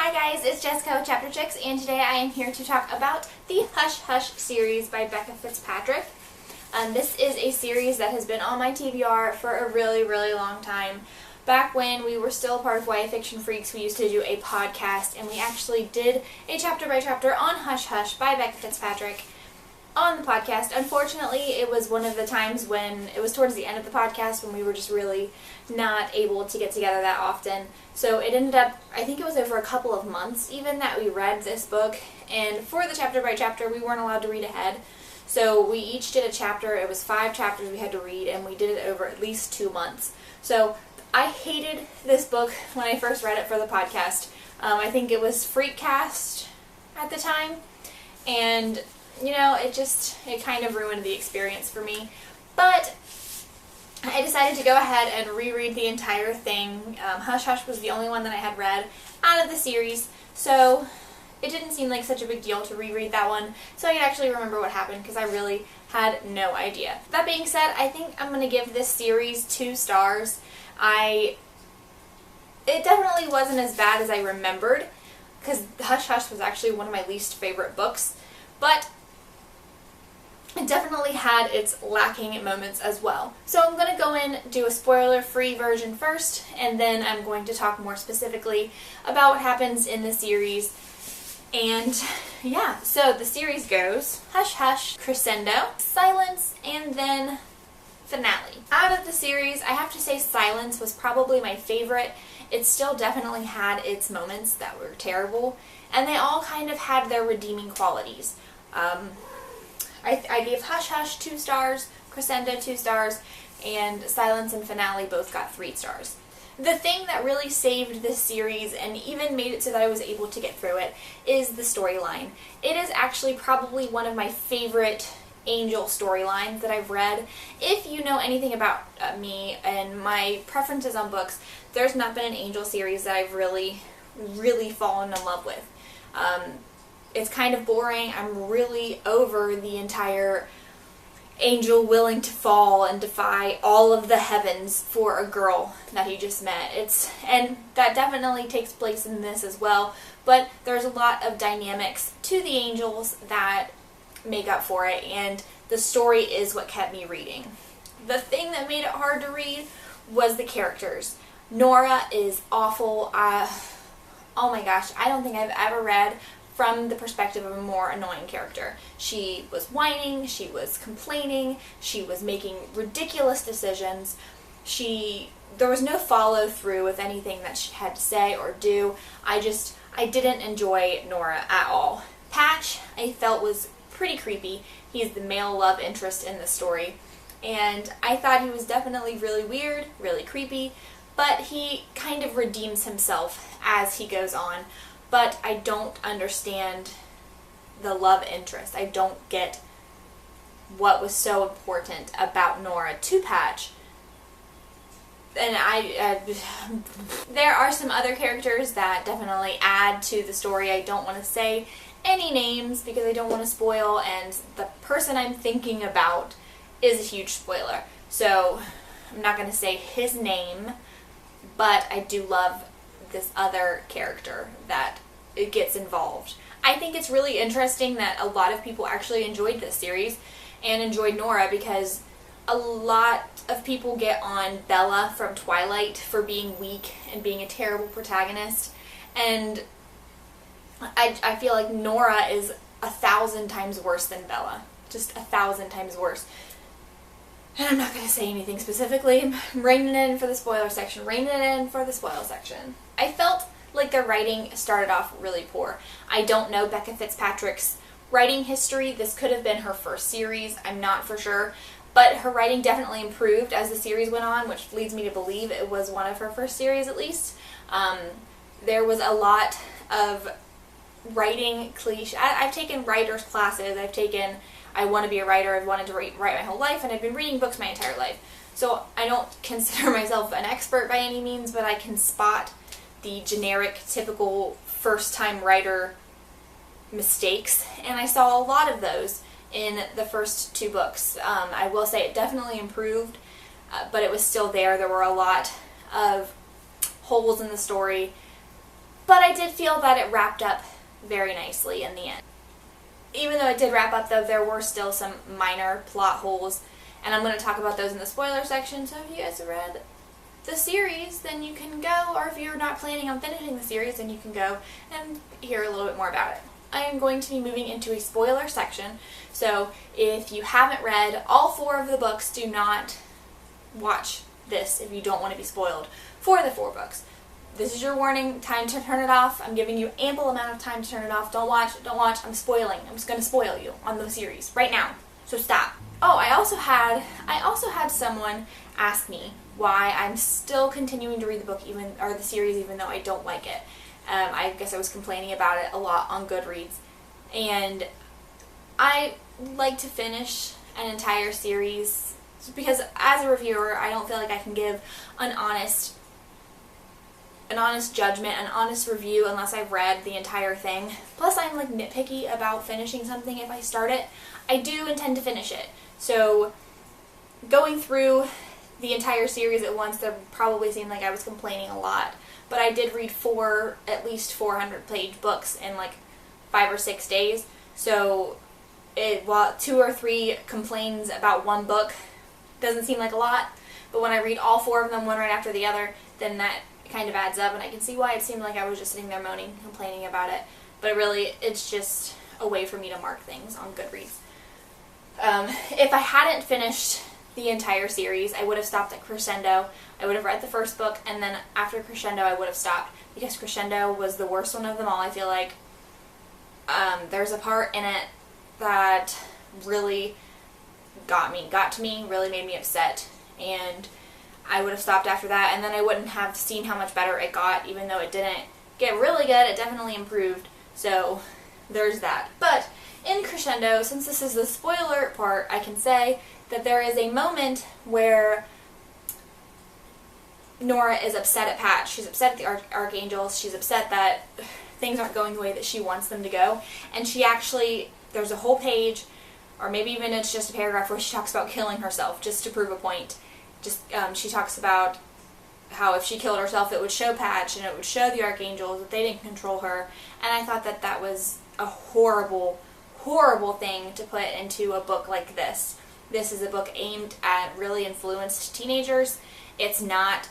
Hi guys, it's Jessica with Chapter Chicks, and today I am here to talk about the Hush Hush series by Becca Fitzpatrick. This is a series that has been on my TBR for a really, really long time. Back when we were still part of YA Fiction Freaks, we used to do a podcast, and we actually did a chapter by chapter on Hush Hush by Becca Fitzpatrick on the podcast. Unfortunately, it was one of the times when it was towards the end of the podcast when we were just really not able to get together that often. So it ended up, I think it was over a couple of months even that we read this book, and for the chapter by chapter we weren't allowed to read ahead. So we each did a chapter. It was 5 chapters we had to read, and we did it over at least 2 months. So I hated this book when I first read it for the podcast. I think it was Freakcast at the time, and you know, it kind of ruined the experience for me. But I decided to go ahead and reread the entire thing. Hush Hush was the only one that I had read out of the series, so it didn't seem like such a big deal to reread that one, so I could actually remember what happened, because I really had no idea. That being said, I think I'm going to give this series 2 stars. It definitely wasn't as bad as I remembered, because Hush Hush was actually one of my least favorite books, but it definitely had its lacking moments as well. So I'm going to go in, do a spoiler-free version first, and then I'm going to talk more specifically about what happens in the series. And yeah, so the series goes Hush Hush, Crescendo, Silence, and then Finale. Out of the series, I have to say Silence was probably my favorite. It still definitely had its moments that were terrible, and they all kind of had their redeeming qualities. I gave Hush Hush 2 stars, Crescendo 2 stars, and Silence and Finale both got 3 stars. The thing that really saved this series and even made it so that I was able to get through it is the storyline. It is actually probably one of my favorite Angel storylines that I've read. If you know anything about me and my preferences on books, there's not been an Angel series that I've really fallen in love with. It's kind of boring. I'm really over the entire angel willing to fall and defy all of the heavens for a girl that he just met. And that definitely takes place in this as well, but there's a lot of dynamics to the angels that make up for it, and the story is what kept me reading. The thing that made it hard to read was the characters. Nora is awful. Oh my gosh, I don't think I've ever read from the perspective of a more annoying character. She was whining, she was complaining, she was making ridiculous decisions. There was no follow through with anything that she had to say or do. I didn't enjoy Nora at all. Patch, I felt, was pretty creepy. He's the male love interest in the story, and I thought he was definitely really weird, really creepy, but he kind of redeems himself as he goes on. But I don't understand the love interest. I don't get what was so important about Nora to Patch. And there are some other characters that definitely add to the story. I don't want to say any names because I don't want to spoil, and the person I'm thinking about is a huge spoiler. So I'm not going to say his name, but I do love this other character that it gets involved. I think it's really interesting that a lot of people actually enjoyed this series and enjoyed Nora, because a lot of people get on Bella from Twilight for being weak and being a terrible protagonist, and I feel like Nora is 1,000 times worse than Bella. Just 1,000 times worse. And I'm not going to say anything specifically. I'm reining it in for the spoiler section. I felt like their writing started off really poor. I don't know Becca Fitzpatrick's writing history. This could have been her first series. I'm not for sure. But her writing definitely improved as the series went on, which leads me to believe it was one of her first series at least. There was a lot of writing cliche. I've taken writer's classes. I want to be a writer. I've wanted to write my whole life, and I've been reading books my entire life. So I don't consider myself an expert by any means, but I can spot the generic, typical first-time writer mistakes, and I saw a lot of those in the first 2 books. I will say it definitely improved, but it was still there. There were a lot of holes in the story But I did feel that it wrapped up very nicely in the end. Even though it did wrap up, though, there were still some minor plot holes, and I'm going to talk about those in the spoiler section, so if you guys have read the series, then you can go, or if you're not planning on finishing the series, then you can go and hear a little bit more about it. I am going to be moving into a spoiler section, so if you haven't read all 4 of the books, do not watch this if you don't want to be spoiled for the 4 books. This is your warning, time to turn it off. I'm giving you ample amount of time to turn it off. Don't watch, I'm spoiling. I'm just going to spoil you on the series right now, so stop. Oh, I also had someone ask me why I'm still continuing to read the book or the series even though I don't like it. I guess I was complaining about it a lot on Goodreads, and I like to finish an entire series because as a reviewer I don't feel like I can give an honest judgment, an honest review unless I've read the entire thing. Plus I'm like nitpicky about finishing something. If I start it, I do intend to finish it. So going through the entire series at once, that probably seemed like I was complaining a lot. But I did read at least 400-page books in like 5 or 6 days. So while 2 or 3 complains about one book doesn't seem like a lot, but when I read all 4 of them one right after the other, then that kind of adds up, and I can see why it seemed like I was just sitting there moaning and complaining about it. But really, it's just a way for me to mark things on Goodreads. If I hadn't finished the entire series, I would have stopped at Crescendo. I would have read the first book, and then after Crescendo I would have stopped, because Crescendo was the worst one of them all, I feel like. There's a part in it that really got to me, really made me upset, and I would have stopped after that, and then I wouldn't have seen how much better it got. Even though it didn't get really good, it definitely improved, so there's that. But in Crescendo, since this is the spoiler part, I can say that there is a moment where Nora is upset at Patch. She's upset at the Archangels. She's upset that things aren't going the way that she wants them to go, and she actually, there's a whole page, or maybe even it's just a paragraph, where she talks about killing herself just to prove a point. She talks about how if she killed herself, it would show Patch and it would show the Archangels that they didn't control her. And I thought that that was a horrible, horrible thing to put into a book like this. This is a book aimed at really influenced teenagers. It's not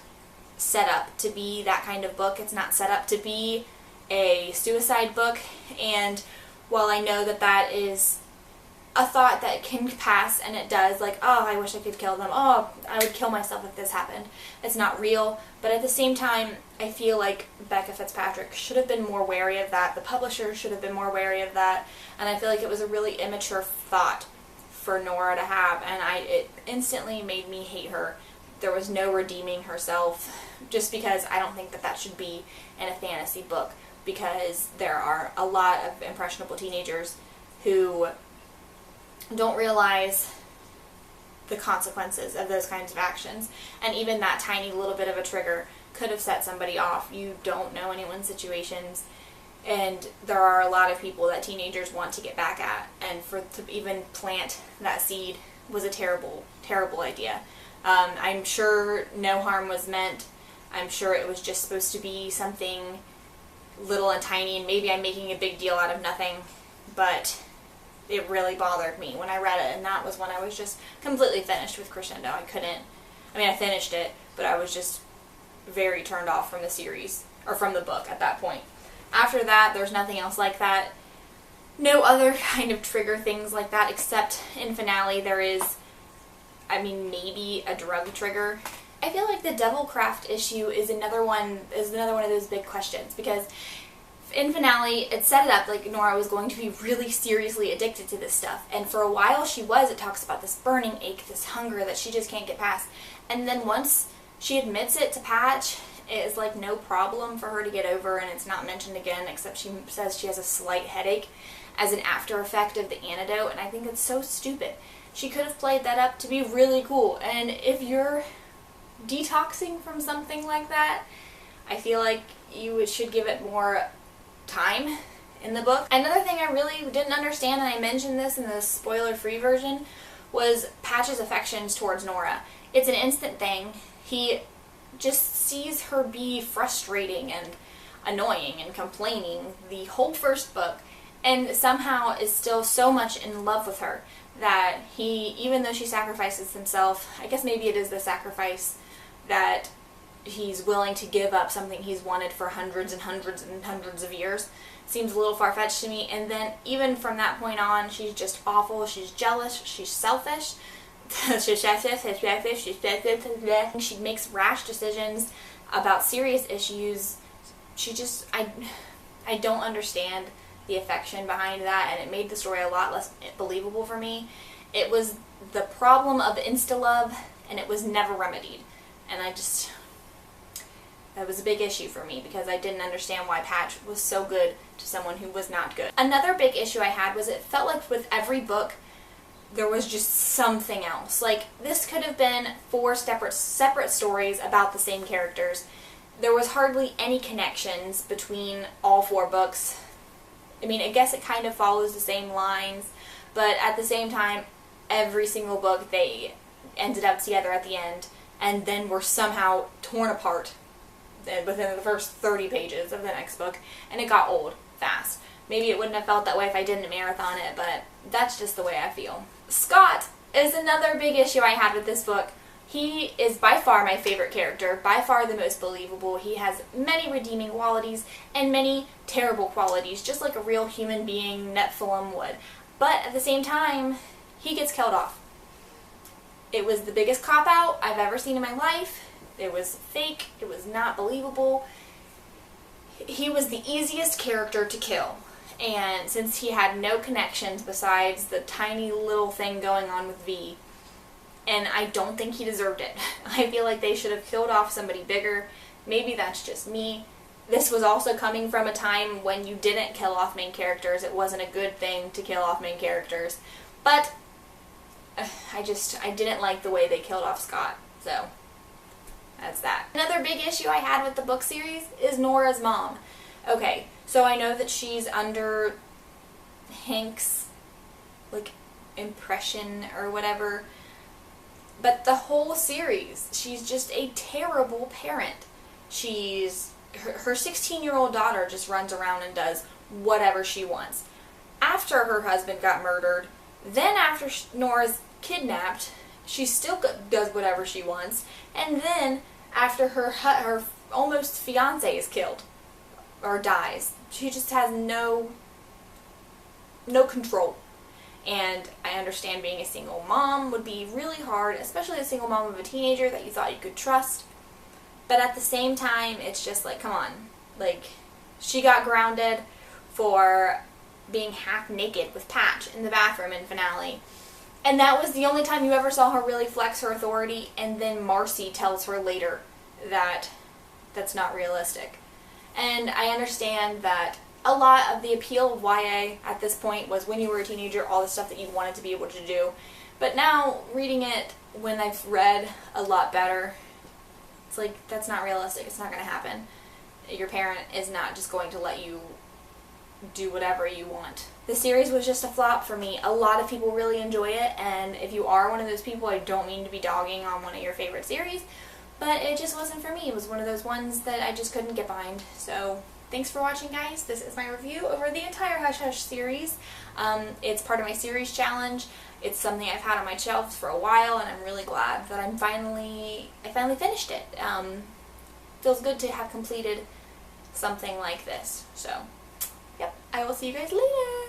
set up to be that kind of book. It's not set up to be a suicide book. And while I know that that is a thought that can pass, and it does, like, oh, I wish I could kill them, oh, I would kill myself if this happened. It's not real, but at the same time, I feel like Becca Fitzpatrick should have been more wary of that, the publisher should have been more wary of that, and I feel like it was a really immature thought for Nora to have, and it instantly made me hate her. There was no redeeming herself, just because I don't think that that should be in a fantasy book, because there are a lot of impressionable teenagers who don't realize the consequences of those kinds of actions, and even that tiny little bit of a trigger could have set somebody off. You don't know anyone's situations, and there are a lot of people that teenagers want to get back at, and to even plant that seed was a terrible, terrible idea. I'm sure no harm was meant. I'm sure it was just supposed to be something little and tiny, and maybe I'm making a big deal out of nothing, but it really bothered me when I read it, and that was when I was just completely finished with Crescendo. I finished it, but I was just very turned off from the series, or from the book at that point. After that, there's nothing else like that. No other kind of trigger things like that, except in finale there is, maybe a drug trigger. I feel like the Devilcraft issue is another one of those big questions, because in finale, it set it up like Nora was going to be really seriously addicted to this stuff, and for a while she was. It talks about this burning ache, this hunger that she just can't get past, and then once she admits it to Patch, it is like no problem for her to get over, and it's not mentioned again, except she says she has a slight headache as an after effect of the antidote, and I think it's so stupid. She could have played that up to be really cool, and if you're detoxing from something like that, I feel like you should give it more time in the book. Another thing I really didn't understand, and I mentioned this in the spoiler-free version, was Patch's affections towards Nora. It's an instant thing. He just sees her be frustrating, and annoying and complaining the whole first book, and somehow is still so much in love with her that he, even though she sacrifices himself, I guess maybe it is the sacrifice that he's willing to give up something he's wanted for hundreds and hundreds and hundreds of years. Seems a little far-fetched to me. And then even from that point on, she's just awful. She's jealous. She's selfish. She makes rash decisions about serious issues. She just, I don't understand the affection behind that, and it made the story a lot less believable for me. It was the problem of insta-love, and it was never remedied. And that was a big issue for me because I didn't understand why Patch was so good to someone who was not good. Another big issue I had was it felt like with every book there was just something else. Like, this could have been 4 separate stories about the same characters. There was hardly any connections between all 4 books. I mean, I guess it kind of follows the same lines, but at the same time, every single book they ended up together at the end and then were somehow torn apart within the first 30 pages of the next book, and it got old fast. Maybe it wouldn't have felt that way if I didn't marathon it, but that's just the way I feel. Scott is another big issue I had with this book. He is by far my favorite character, by far the most believable. He has many redeeming qualities and many terrible qualities, just like a real human being Nephilim would. But at the same time, he gets killed off. It was the biggest cop-out I've ever seen in my life. It was fake. It was not believable. He was the easiest character to kill. And since he had no connections besides the tiny little thing going on with V, and I don't think he deserved it. I feel like they should have killed off somebody bigger. Maybe that's just me. This was also coming from a time when you didn't kill off main characters. It wasn't a good thing to kill off main characters. But I didn't like the way they killed off Scott. So that's that. Another big issue I had with the book series is Nora's mom. Okay, so I know that she's under Hank's, like, impression or whatever, but the whole series, she's just a terrible parent. Her 16-year-old daughter just runs around and does whatever she wants. After her husband got murdered, then after Nora's kidnapped, she still does whatever she wants, and then after her almost fiance is killed or dies, she just has no control. And I understand being a single mom would be really hard, especially a single mom of a teenager that you thought you could trust. But at the same time, it's just like, come on. Like, she got grounded for being half naked with Patch in the bathroom in finale. And that was the only time you ever saw her really flex her authority, and then Marcy tells her later that that's not realistic. And I understand that a lot of the appeal of YA at this point was when you were a teenager, all the stuff that you wanted to be able to do. But now, reading it when I've read a lot better, it's like, that's not realistic. It's not going to happen. Your parent is not just going to let you do whatever you want. The series was just a flop for me. A lot of people really enjoy it, and if you are one of those people, I don't mean to be dogging on one of your favorite series, but it just wasn't for me. It was one of those ones that I just couldn't get behind. So thanks for watching, guys. This is my review over the entire Hush Hush series. It's part of my series challenge. It's something I've had on my shelves for a while, and I'm really glad that I finally finished it. Feels good to have completed something like this. So, yep, I will see you guys later.